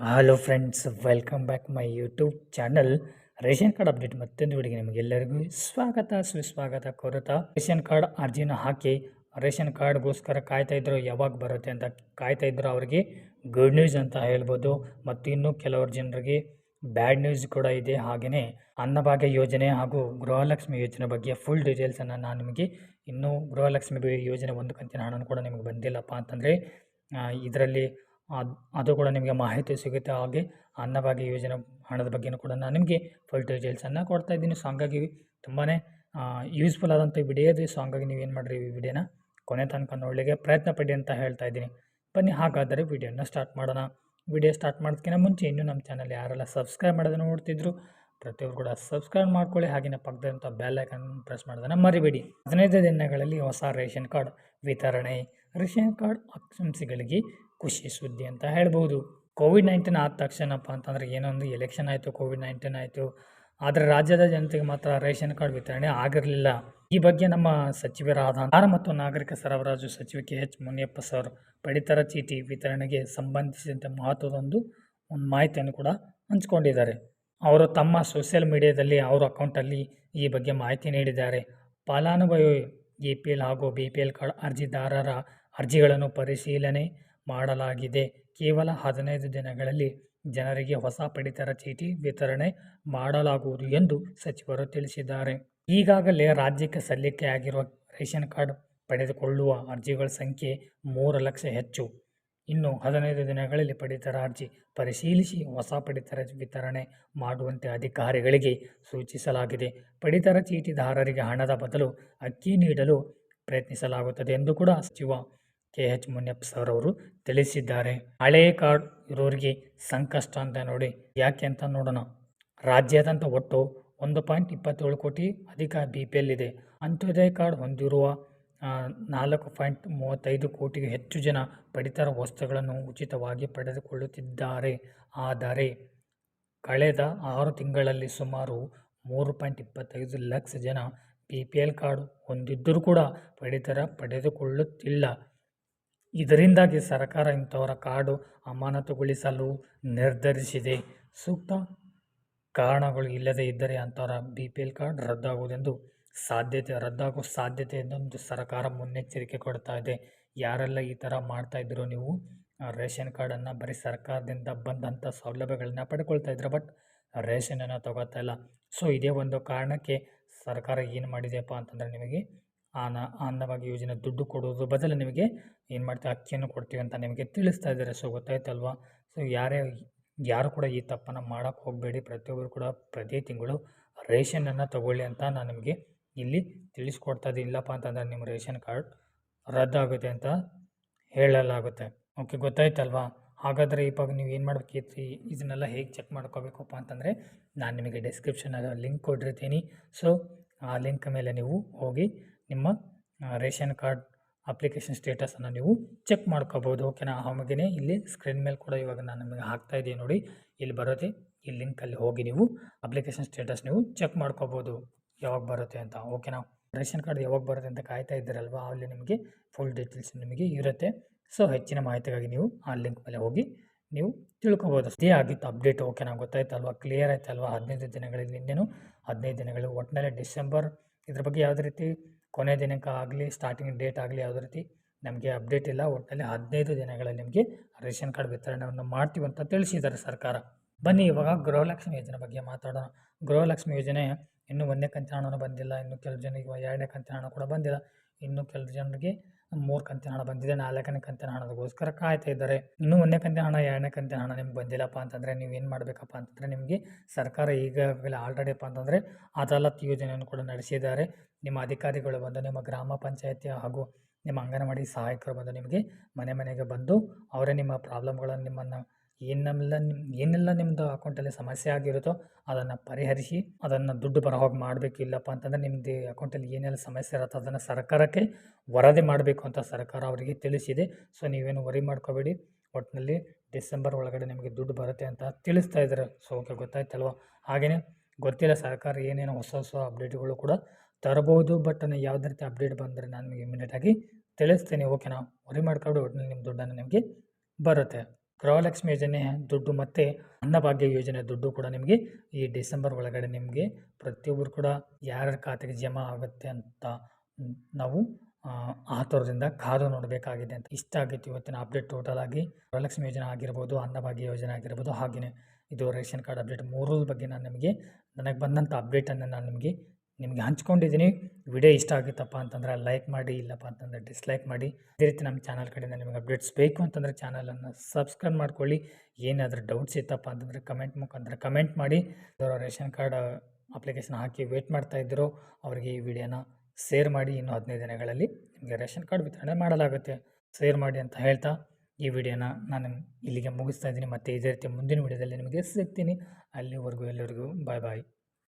Hello friends, welcome back my YouTube channel. Ration card update ಮತ್ತೊಂದು ವಿಡಿಯೋಗೆ ನಿಮಗೆಲ್ಲರಿಗೂ ಸುಸ್ವಾಗತ ಕೋರುತ್ತಾ, ರೇಷನ್ ಕಾರ್ಡ್ ಅರ್ಜಿನ ಹಾಕಿ ರೇಷನ್ ಕಾರ್ಡ್ಗೋಸ್ಕರ ಕಾಯ್ತಾ ಇದ್ರು, ಯಾವಾಗ ಬರುತ್ತೆ ಅಂತ ಕಾಯ್ತಾ ಇದ್ರು ಅವರಿಗೆ ಗುಡ್ ನ್ಯೂಸ್ ಅಂತ ಹೇಳ್ಬೋದು. ಮತ್ತು ಇನ್ನು ಕೆಲವರು ಜನರಿಗೆ ಬ್ಯಾಡ್ ನ್ಯೂಸ್ ಕೂಡ ಇದೆ. ಹಾಗೆಯೇ ಅನ್ನಭಾಗ್ಯ ಯೋಜನೆ ಹಾಗೂ ಗೃಹಲಕ್ಷ್ಮಿ ಯೋಜನೆ ಬಗ್ಗೆ ಫುಲ್ ಡೀಟೇಲ್ಸನ್ನು ನಾನು ನಿಮಗೆ, ಇನ್ನೂ ಗೃಹಲಕ್ಷ್ಮಿ ಯೋಜನೆ ಒಂದು ಕಂತಿನ ಹಣನೂ ಕೂಡ ನಿಮಗೆ ಬಂದಿಲ್ಲಪ್ಪ ಅಂತಂದರೆ ಇದರಲ್ಲಿ ಅದು ಕೂಡ ನಿಮಗೆ ಮಾಹಿತಿ ಸಿಗುತ್ತೆ. ಹಾಗೆ ಅನ್ನಭಾಗ್ಯ ಯೋಜನೆ ಹಣದ ಬಗ್ಗೆಯೂ ಕೂಡ ನಾನು ನಿಮಗೆ ಫುಲ್ ಡೀಟೇಲ್ಸನ್ನು ಕೊಡ್ತಾ ಇದ್ದೀನಿ. ಸೊ ಹಂಗಾಗಿ ತುಂಬಾ ಯೂಸ್ಫುಲ್ ಆದಂಥ ವಿಡಿಯೋ ಇದೆ. ಸೊ ಹಂಗಾಗಿ ನೀವೇನು ಮಾಡಿರಿ, ಈ ವಿಡಿಯೋನ ಕೊನೆ ತನಕ ನೋಡಲಿಕ್ಕೆ ಪ್ರಯತ್ನ ಪಡಿ ಅಂತ ಹೇಳ್ತಾ ಇದ್ದೀನಿ. ಬನ್ನಿ ಹಾಗಾದರೆ ವಿಡಿಯೋನ ಸ್ಟಾರ್ಟ್ ಮಾಡೋಣ. ವಿಡಿಯೋ ಸ್ಟಾರ್ಟ್ ಮಾಡೋದಕ್ಕಿಂತ ಮುಂಚೆ ಇನ್ನೂ ನಮ್ಮ ಚಾನಲ್ ಯಾರೆಲ್ಲ ಸಬ್ಸ್ಕ್ರೈಬ್ ಮಾಡೋದನ್ನು ನೋಡ್ತಿದ್ರು ಪ್ರತಿಯೊಬ್ಬರು ಕೂಡ ಸಬ್ಸ್ಕ್ರೈಬ್ ಮಾಡ್ಕೊಳ್ಳಿ. ಹಾಗೆಯೇ ಪಕ್ಕದಂಥ ಬೆಲ್ ಐಕನ್ ಪ್ರೆಸ್ ಮಾಡೋದನ್ನು ಮರಿಬೇಡಿ. 15 ದಿನಗಳಲ್ಲಿ ಹೊಸ ರೇಷನ್ ಕಾರ್ಡ್ ವಿತರಣೆ. ರೇಷನ್ ಕಾರ್ಡ್ ಆಕಾಂಕ್ಷಿಗಳಿಗೆ ಖುಷಿ ಸುದ್ದಿ ಅಂತ ಹೇಳ್ಬೋದು. ಕೋವಿಡ್-19 ಆದ ತಕ್ಷಣಪ್ಪ ಅಂತಂದರೆ ಏನೊಂದು ಎಲೆಕ್ಷನ್ ಆಯಿತು, ಕೋವಿಡ್-19 ಆಯಿತು. ಆದರೆ ರಾಜ್ಯದ ಜನತೆಗೆ ಮಾತ್ರ ರೇಷನ್ ಕಾರ್ಡ್ ವಿತರಣೆ ಆಗಿರಲಿಲ್ಲ. ಈ ಬಗ್ಗೆ ನಮ್ಮ ಸಚಿವರಾದ ಆಹಾರ ಮತ್ತು ನಾಗರಿಕ ಸರಬರಾಜು ಸಚಿವ KH ಮುನಿಯಪ್ಪ ಸರ್ ಪಡಿತರ ಚೀಟಿ ವಿತರಣೆಗೆ ಸಂಬಂಧಿಸಿದಂತೆ ಮಹತ್ವದ ಒಂದು ಮಾಹಿತಿಯನ್ನು ಕೂಡ ಹಂಚಿಕೊಂಡಿದ್ದಾರೆ. ಅವರು ತಮ್ಮ ಸೋಷಿಯಲ್ ಮೀಡಿಯಾದಲ್ಲಿ ಅವರ ಅಕೌಂಟಲ್ಲಿ ಈ ಬಗ್ಗೆ ಮಾಹಿತಿ ನೀಡಿದ್ದಾರೆ. ಫಲಾನುಭವಿ APL ಹಾಗೂ BPL ಕಾರ್ಡ್ ಅರ್ಜಿದಾರರ ಅರ್ಜಿಗಳನ್ನು ಪರಿಶೀಲನೆ ಮಾಡಲಾಗಿದೆ. ಕೇವಲ 15 ದಿನಗಳಲ್ಲಿ ಜನರಿಗೆ ಹೊಸ ಪಡಿತರ ಚೀಟಿ ವಿತರಣೆ ಮಾಡಲಾಗುವುದು ಎಂದು ಸಚಿವರು ತಿಳಿಸಿದ್ದಾರೆ. ಈಗಾಗಲೇ ರಾಜ್ಯಕ್ಕೆ ಸಲ್ಲಿಕೆಯಾಗಿರುವ ರೇಷನ್ ಕಾರ್ಡ್ ಪಡೆದುಕೊಳ್ಳುವ ಅರ್ಜಿಗಳ ಸಂಖ್ಯೆ 3 ಲಕ್ಷ ಹೆಚ್ಚು. ಇನ್ನು 15 ದಿನಗಳಲ್ಲಿ ಪಡಿತರ ಅರ್ಜಿ ಪರಿಶೀಲಿಸಿ ಹೊಸ ಪಡಿತರ ವಿತರಣೆ ಮಾಡುವಂತೆ ಅಧಿಕಾರಿಗಳಿಗೆ ಸೂಚಿಸಲಾಗಿದೆ. ಪಡಿತರ ಚೀಟಿದಾರರಿಗೆ ಹಣದ ಬದಲು ಅಕ್ಕಿ ನೀಡಲು ಪ್ರಯತ್ನಿಸಲಾಗುತ್ತದೆ ಎಂದು ಕೂಡ ಸಚಿವ KH ಮುನಿಯಪ್ಪ ಸರ್ ಅವರು ತಿಳಿಸಿದ್ದಾರೆ. ಹಳೆಯ ಕಾರ್ಡ್ ಇರೋರಿಗೆ ಸಂಕಷ್ಟ ಅಂತ ನೋಡಿ, ಯಾಕೆ ಅಂತ ನೋಡೋಣ. ರಾಜ್ಯಾದ್ಯಂತ ಒಟ್ಟು 1.27 ಕೋಟಿ ಅಧಿಕ BPL ಇದೆ. ಅಂತ್ಯೋದಯ ಕಾರ್ಡ್ ಹೊಂದಿರುವ 4.35 ಕೋಟಿಗೂ ಹೆಚ್ಚು ಜನ ಪಡಿತರ ವಸ್ತುಗಳನ್ನು ಉಚಿತವಾಗಿ ಪಡೆದುಕೊಳ್ಳುತ್ತಿದ್ದಾರೆ. ಆದರೆ ಕಳೆದ 6 ತಿಂಗಳಲ್ಲಿ ಸುಮಾರು 3.25 ಲಕ್ಷ ಜನ BPL ಕಾರ್ಡ್ ಹೊಂದಿದ್ದರೂ ಕೂಡ ಪಡಿತರ ಪಡೆದುಕೊಳ್ಳುತ್ತಿಲ್ಲ. ಇದರಿಂದಾಗಿ ಸರ್ಕಾರ ಇಂಥವರ ಕಾರ್ಡು ಅಮಾನತುಗೊಳಿಸಲು ನಿರ್ಧರಿಸಿದೆ. ಸೂಕ್ತ ಕಾರಣಗಳು ಇಲ್ಲದೇ ಇದ್ದರೆ ಅಂಥವರ BPL ಕಾರ್ಡ್ ರದ್ದಾಗುವ ಸಾಧ್ಯತೆ ಎಂದು ಸರ್ಕಾರ ಮುನ್ನೆಚ್ಚರಿಕೆ ಕೊಡ್ತಾ ಇದೆ. ಯಾರೆಲ್ಲ ಈ ಥರ ಮಾಡ್ತಾ ಇದ್ರು, ನೀವು ರೇಷನ್ ಕಾರ್ಡನ್ನು ಬರೀ ಸರ್ಕಾರದಿಂದ ಬಂದಂಥ ಸೌಲಭ್ಯಗಳನ್ನ ಪಡ್ಕೊಳ್ತಾ ಇದ್ರೆ, ಬಟ್ ರೇಷನನ್ನು ತಗೋತಾ ಇಲ್ಲ. ಸೊ ಇದೇ ಒಂದು ಕಾರಣಕ್ಕೆ ಸರ್ಕಾರ ಏನು ಮಾಡಿದೆಯಪ್ಪ ಅಂತಂದರೆ, ನಿಮಗೆ ಅನ್ನಭಾಗ್ಯ ಯೋಜನೆ ದುಡ್ಡು ಕೊಡೋದು ಬದಲು ನಿಮಗೆ ಏನು ಮಾಡ್ತೀವಿ, ಅಕ್ಕಿಯನ್ನು ಕೊಡ್ತೀವಿ ಅಂತ ನಿಮಗೆ ತಿಳಿಸ್ತಾ ಇದ್ದಾರೆ. ಸೊ ಗೊತ್ತಾಯ್ತಲ್ವಾ. ಸೊ ಯಾರು ಕೂಡ ಈ ತಪ್ಪನ್ನು ಮಾಡೋಕ್ಕೆ ಹೋಗಬೇಡಿ. ಪ್ರತಿಯೊಬ್ಬರು ಕೂಡ ಪ್ರತಿ ತಿಂಗಳು ರೇಷನನ್ನು ತಗೊಳ್ಳಿ ಅಂತ ನಾನು ನಿಮಗೆ ಇಲ್ಲಿ ತಿಳಿಸ್ಕೊಡ್ತಾ ಇದ್ದೀನಿ. ಇಲ್ಲಪ್ಪ ಅಂತಂದರೆ ನಿಮ್ಮ ರೇಷನ್ ಕಾರ್ಡ್ ರದ್ದಾಗುತ್ತೆ ಅಂತ ಹೇಳಲಾಗುತ್ತೆ. ಓಕೆ, ಗೊತ್ತಾಯ್ತಲ್ವಾ. ಹಾಗಾದರೆ ಇವಾಗ ನೀವು ಏನು ಮಾಡಬೇಕಿತ್ತು, ಇದನ್ನೆಲ್ಲ ಹೇಗೆ ಚೆಕ್ ಮಾಡ್ಕೋಬೇಕಪ್ಪ ಅಂತಂದರೆ, ನಾನು ನಿಮಗೆ ಡಿಸ್ಕ್ರಿಪ್ಷನಲ್ಲಿ ಲಿಂಕ್ ಕೊಟ್ಟಿರ್ತೀನಿ. ಸೊ ಆ ಲಿಂಕ್ ಮೇಲೆ ನೀವು ಹೋಗಿ ನಿಮ್ಮ ರೇಷನ್ ಕಾರ್ಡ್ ಅಪ್ಲಿಕೇಶನ್ ಸ್ಟೇಟಸನ್ನು ನೀವು ಚೆಕ್ ಮಾಡ್ಕೋಬೋದು. ಓಕೆನಾ. ಹಾಗೆಯೇ ಇಲ್ಲಿ ಸ್ಕ್ರೀನ್ ಮೇಲೆ ಕೂಡ ಇವಾಗ ನಾನು ನಿಮಗೆ ಹಾಕ್ತಾ ಇದ್ದೀನಿ ನೋಡಿ, ಇಲ್ಲಿ ಬರುತ್ತೆ. ಈ ಲಿಂಕಲ್ಲಿ ಹೋಗಿ ನೀವು ಅಪ್ಲಿಕೇಶನ್ ಸ್ಟೇಟಸ್ ನೀವು ಚೆಕ್ ಮಾಡ್ಕೋಬೋದು ಯಾವಾಗ ಬರುತ್ತೆ ಅಂತ. ಓಕೆನಾ. ರೇಷನ್ ಕಾರ್ಡ್ ಯಾವಾಗ ಬರುತ್ತೆ ಅಂತ ಕಾಯ್ತಾ ಇದ್ದೀರಲ್ವ, ಅಲ್ಲಿ ನಿಮಗೆ ಫುಲ್ ಡೀಟೇಲ್ಸ್ ನಿಮಗೆ ಇರುತ್ತೆ. ಸೊ ಹೆಚ್ಚಿನ ಮಾಹಿತಿಗಾಗಿ ನೀವು ಆ ಲಿಂಕ್ ಮೇಲೆ ಹೋಗಿ ನೀವು ತಿಳ್ಕೊಬೋದು. ಇದೇ ಆಗಿತ್ತು ಅಪ್ಡೇಟ್. ಓಕೆನಾ, ಗೊತ್ತಾಯ್ತಲ್ವ, ಕ್ಲಿಯರ್ ಆಯ್ತಲ್ವ. 15 ದಿನಗಳಲ್ಲಿ ಇನ್ನೇನು 15 ದಿನಗಳು ಒಟ್ಟಿನಲ್ಲಿ ಡಿಸೆಂಬರ್, ಇದ್ರ ಬಗ್ಗೆ ಯಾವುದೇ ರೀತಿ ಕೊನೆ ದಿನಾಂಕ ಆಗಲಿ ಸ್ಟಾರ್ಟಿಂಗ್ ಡೇಟ್ ಆಗಲಿ ಯಾವುದೇ ರೀತಿ ನಮಗೆ ಅಪ್ಡೇಟ್ ಇಲ್ಲ. ಒಟ್ಟಿನಲ್ಲಿ 15 ದಿನಗಳಲ್ಲಿ ನಿಮಗೆ ರೇಷನ್ ಕಾರ್ಡ್ ವಿತರಣೆಯನ್ನು ಮಾಡ್ತೀವಿ ಅಂತ ತಿಳಿಸಿದ್ದಾರೆ ಸರ್ಕಾರ. ಬನ್ನಿ ಇವಾಗ ಗೃಹಲಕ್ಷ್ಮಿ ಯೋಜನೆ ಬಗ್ಗೆ ಮಾತಾಡೋಣ. ಗೃಹಲಕ್ಷ್ಮಿ ಯೋಜನೆ ಇನ್ನೂ 1ನೇ ಕಂತಿನ ಹಣನೂ ಬಂದಿಲ್ಲ. ಇನ್ನು ಕೆಲವು ಜನರಿಗೆ 2ನೇ ಕಂತಿನ ಹಣ ಕೂಡ ಬಂದಿಲ್ಲ. ಇನ್ನು ಕೆಲವು ಜನರಿಗೆ 3 ಕಂತಿನ ಹಣ ಬಂದಿದೆ. 4ನೇ ಕಂತಿನ ಹಣದಗೋಸ್ಕರ ಕಾಯ್ತಾ ಇದ್ದಾರೆ. ಇನ್ನೂ 1ನೇ ಕಂತಿನ ಹಣ 2ನೇ ಕಂತಿನ ಹಣ ನಿಮ್ಗೆ ಬಂದಿಲ್ಲಪ್ಪ ಅಂತಂದರೆ ನೀವು ಏನು ಮಾಡಬೇಕಪ್ಪ ಅಂತಂದರೆ, ನಿಮಗೆ ಸರ್ಕಾರ ಈಗಾಗಲೇ ಆಲ್ರೆಡಿಪ್ಪ ಅಂತಂದರೆ ಅದಾಲತ್ ಯೋಜನೆಯನ್ನು ಕೂಡ ನಡೆಸಿದ್ದಾರೆ. ನಿಮ್ಮ ಅಧಿಕಾರಿಗಳು ಬಂದು ನಿಮ್ಮ ಗ್ರಾಮ ಪಂಚಾಯತಿ ಹಾಗೂ ನಿಮ್ಮ ಅಂಗನವಾಡಿ ಸಹಾಯಕರು ಬಂದು ನಿಮಗೆ ಮನೆ ಮನೆಗೆ ಬಂದು ಅವರೇ ನಿಮ್ಮ ಪ್ರಾಬ್ಲಮ್ಗಳನ್ನು, ನಿಮ್ಮನ್ನು ಏನೆಲ್ಲ ನಿಮ್ಮದು ಅಕೌಂಟಲ್ಲಿ ಸಮಸ್ಯೆ ಆಗಿರುತ್ತೋ ಅದನ್ನು ಪರಿಹರಿಸಿ ಅದನ್ನು ದುಡ್ಡು ಬರೋ ಹೋಗಿ ಮಾಡಬೇಕು. ಇಲ್ಲಪ್ಪ ಅಂತಂದರೆ ನಿಮ್ಮದು ಅಕೌಂಟಲ್ಲಿ ಏನೆಲ್ಲ ಸಮಸ್ಯೆ ಇರುತ್ತೋ ಅದನ್ನು ಸರ್ಕಾರಕ್ಕೆ ವರದಿ ಮಾಡಬೇಕು ಅಂತ ಸರ್ಕಾರ ಅವರಿಗೆ ತಿಳಿಸಿದೆ. ಸೊ ನೀವೇನು ವರಿ ಮಾಡ್ಕೋಬೇಡಿ. ಒಟ್ಟಿನಲ್ಲಿ ಡಿಸೆಂಬರ್ ಒಳಗಡೆ ನಿಮಗೆ ದುಡ್ಡು ಬರುತ್ತೆ ಅಂತ ತಿಳಿಸ್ತಾ ಇದ್ದಾರೆ. ಸೊ ಓಕೆ, ಗೊತ್ತಾಯ್ತಲ್ವ. ಹಾಗೆಯೇ ಗೊತ್ತಿಲ್ಲ ಸರ್ಕಾರ ಏನೇನು ಹೊಸ ಅಪ್ಡೇಟ್ಗಳು ಕೂಡ ತರಬಹುದು. ಬಟ್ ಯಾವುದೇ ರೀತಿ ಅಪ್ಡೇಟ್ ಬಂದರೆ ನಾನು ನಿಮಗೆ ಇಮಿಡಿಯೇಟಾಗಿ ತಿಳಿಸ್ತೀನಿ. ಓಕೆನಾ. ವರಿ ಮಾಡ್ಕೊಂಡು ಒಟ್ಟಿನಲ್ಲಿ ನಿಮ್ಮ ದುಡ್ಡನ್ನು ನಿಮಗೆ ಬರುತ್ತೆ. ಗೃಹಲಕ್ಷ್ಮಿ ಯೋಜನೆ ದುಡ್ಡು ಮತ್ತು ಅನ್ನಭಾಗ್ಯ ಯೋಜನೆ ದುಡ್ಡು ಕೂಡ ನಿಮಗೆ ಈ ಡಿಸೆಂಬರ್ ಒಳಗಡೆ ನಿಮಗೆ ಪ್ರತಿಯೊಬ್ಬರು ಕೂಡ ಯಾರ್ಯಾರ ಖಾತೆಗೆ ಜಮಾ ಆಗುತ್ತೆ ಅಂತ ನಾವು ಆತುರದಿಂದ ಕಾದು ನೋಡಬೇಕಾಗಿದೆ ಅಂತ. ಇಷ್ಟ ಆಗಿತ್ತು ಇವತ್ತಿನ ಅಪ್ಡೇಟ್. ಟೋಟಲ್ ಆಗಿ ಗೃಹಲಕ್ಷ್ಮಿ ಯೋಜನೆ ಆಗಿರ್ಬೋದು, ಅನ್ನಭಾಗ್ಯ ಯೋಜನೆ ಆಗಿರ್ಬೋದು, ಹಾಗೆಯೇ ಇದು ರೇಷನ್ ಕಾರ್ಡ್ ಅಪ್ಡೇಟ್ ಮೂರರ ಬಗ್ಗೆ ನನಗೆ ಬಂದಂಥ ಅಪ್ಡೇಟನ್ನು ನಾನು ನಿಮಗೆ ಹಂಚ್ಕೊಂಡಿದ್ದೀನಿ. ವಿಡಿಯೋ ಇಷ್ಟ ಆಗಿತ್ತಪ್ಪ ಅಂತಂದರೆ ಲೈಕ್ ಮಾಡಿ, ಇಲ್ಲಪ್ಪ ಅಂತಂದರೆ ಡಿಸ್ಲೈಕ್ ಮಾಡಿ. ಇದೇ ರೀತಿ ನಮ್ಮ ಚಾನಲ್ ಕಡೆಯಿಂದ ನಿಮಗೆ ಅಪ್ಡೇಟ್ಸ್ ಬೇಕು ಅಂತಂದರೆ ಚಾನಲನ್ನು ಸಬ್ಸ್ಕ್ರೈಬ್ ಮಾಡ್ಕೊಳ್ಳಿ. ಏನಾದರೂ ಡೌಟ್ಸ್ ಇತ್ತಪ್ಪ ಅಂತಂದರೆ ಕಮೆಂಟ್ ಮುಖಾಂತರ ಕಮೆಂಟ್ ಮಾಡಿ. ಅವರ ರೇಷನ್ ಕಾರ್ಡ್ ಅಪ್ಲಿಕೇಶನ್ ಹಾಕಿ ವೇಟ್ ಮಾಡ್ತಾಯಿದ್ರು ಅವರಿಗೆ ಈ ವಿಡಿಯೋನ ಶೇರ್ ಮಾಡಿ. ಇನ್ನು 15 ದಿನಗಳಲ್ಲಿ ನಿಮಗೆ ರೇಷನ್ ಕಾರ್ಡ್ ವಿತರಣೆ ಮಾಡಲಾಗುತ್ತೆ. ಶೇರ್ ಮಾಡಿ ಅಂತ ಹೇಳ್ತಾ ಈ ವಿಡಿಯೋನ ನಾನು ಇಲ್ಲಿಗೆ ಮುಗಿಸ್ತಾ ಇದ್ದೀನಿ. ಮತ್ತು ಇದೇ ರೀತಿ ಮುಂದಿನ ವಿಡಿಯೋದಲ್ಲಿ ನಿಮಗೆ ಸಿಗ್ತೀನಿ. ಅಲ್ಲಿವರೆಗೂ ಎಲ್ಲರಿಗೂ ಬಾಯ್ ಬಾಯ್.